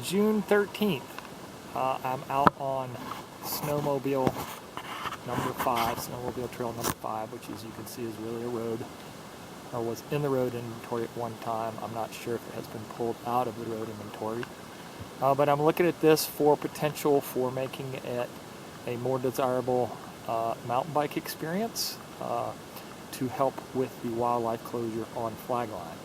June 13th. I'm out on snowmobile number 5, snowmobile trail number 5, which as you can see is really a road, or was in the road inventory at one time. I'm not sure if it has been pulled out of the road inventory. But I'm looking at this for potential for making it a more desirable mountain bike experience to help with the wildlife closure on Flagline.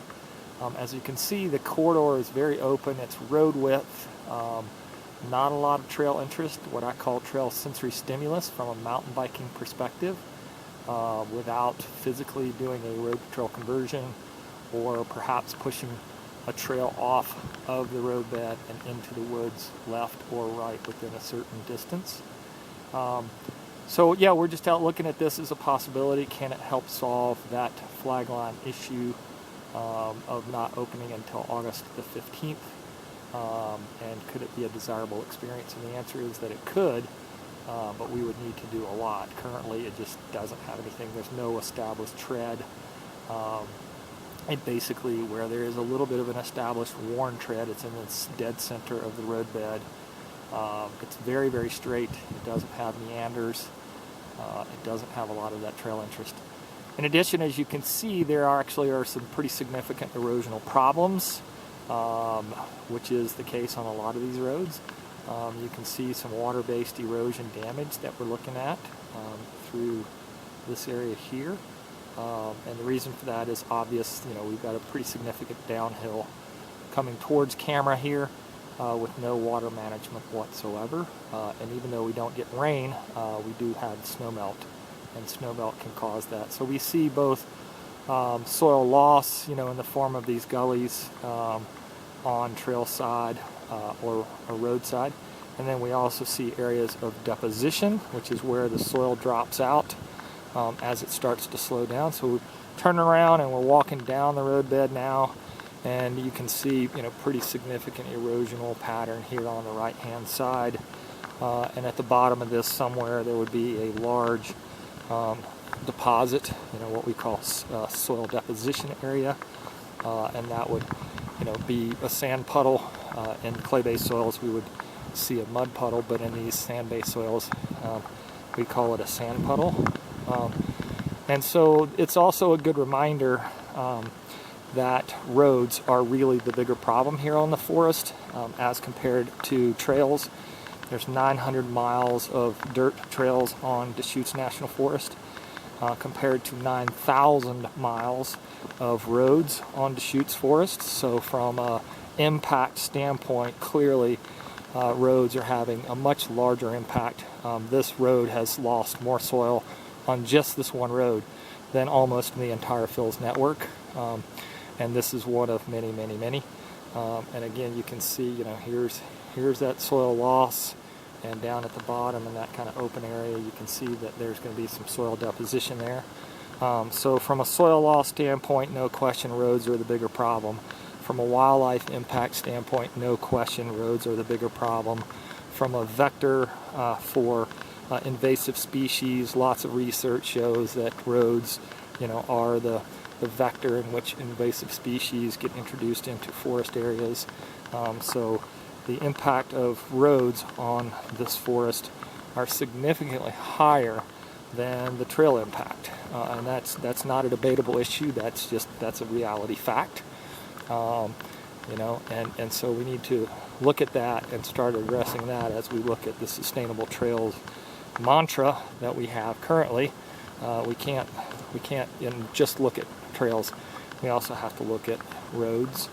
As you can see, the corridor is very open. It's road width, not a lot of trail interest, what I call trail sensory stimulus from a mountain biking perspective, without physically doing a road to trail conversion or perhaps pushing a trail off of the roadbed and into the woods left or right within a certain distance. So yeah, we're just out looking at this as a possibility. Can it help solve that Flagline issue of not opening until August the 15th? And could it be a desirable experience? And the answer is that it could, but we would need to do a lot. Currently, it just doesn't have anything. There's no established tread. And basically, where there is a little bit of an established worn tread, it's in the dead center of the roadbed. It's very, very straight. It doesn't have meanders. It doesn't have a lot of that trail interest. In addition, as you can see, there are some pretty significant erosional problems, which is the case on a lot of these roads. You can see some water-based erosion damage that we're looking at through this area here. And the reason for that is obvious. You know, we've got a pretty significant downhill coming towards camera here with no water management whatsoever. And even though we don't get rain, we do have snowmelt, and snowmelt can cause that. So we see both soil loss, you know, in the form of these gullies on trail side or roadside. And then we also see areas of deposition, which is where the soil drops out as it starts to slow down. So we turn around and we're walking down the roadbed now, and you can see, you know, pretty significant erosional pattern here on the right hand side. And at the bottom of this somewhere there would be a large deposit, you know, what we call soil deposition area, and that would, you know, be a sand puddle. In clay-based soils we would see a mud puddle, but in these sand-based soils we call it a sand puddle. And so it's also a good reminder that roads are really the bigger problem here on the forest as compared to trails. There's 900 miles of dirt trails on Deschutes National Forest compared to 9,000 miles of roads on Deschutes Forest. So from an impact standpoint, clearly roads are having a much larger impact. This road has lost more soil on just this one road than almost the entire Phil's network. And this is one of many, many, many. And again, you can see, you know, here's that soil loss, and down at the bottom in that kind of open area, you can see that there's going to be some soil deposition there. So from a soil loss standpoint, no question roads are the bigger problem. From a wildlife impact standpoint, no question roads are the bigger problem. From a vector for invasive species, lots of research shows that roads, you know, are the vector in which invasive species get introduced into forest areas. So the impact of roads on this forest are significantly higher than the trail impact, and that's not a debatable issue. That's a reality fact. You know, and so we need to look at that and start addressing that as we look at the sustainable trails mantra that we have currently. We can't just look at trails. We also have to look at roads.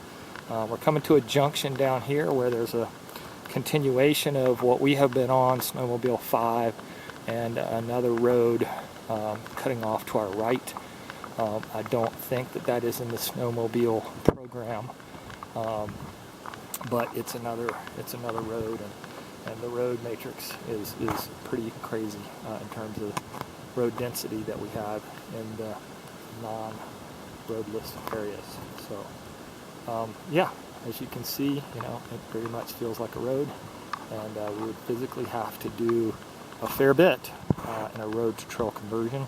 We're coming to a junction down here where there's a continuation of what we have been on, Snowmobile 5, and another road cutting off to our right. I don't think that is in the snowmobile program, but it's another road, and the road matrix is pretty crazy in terms of road density that we have in the non-roadless areas. So yeah, as you can see, you know, it pretty much feels like a road, and we would physically have to do a fair bit in a road to trail conversion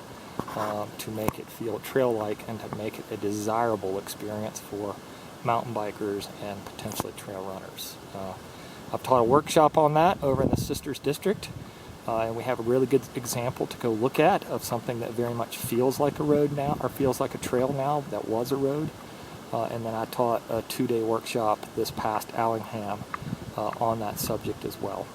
to make it feel trail-like and to make it a desirable experience for mountain bikers and potentially trail runners. I've taught a workshop on that over in the Sisters District, and we have a really good example to go look at of something that very much feels like a road now, or feels like a trail now, that was a road. And then I taught a 2-day workshop this past Allingham on that subject as well.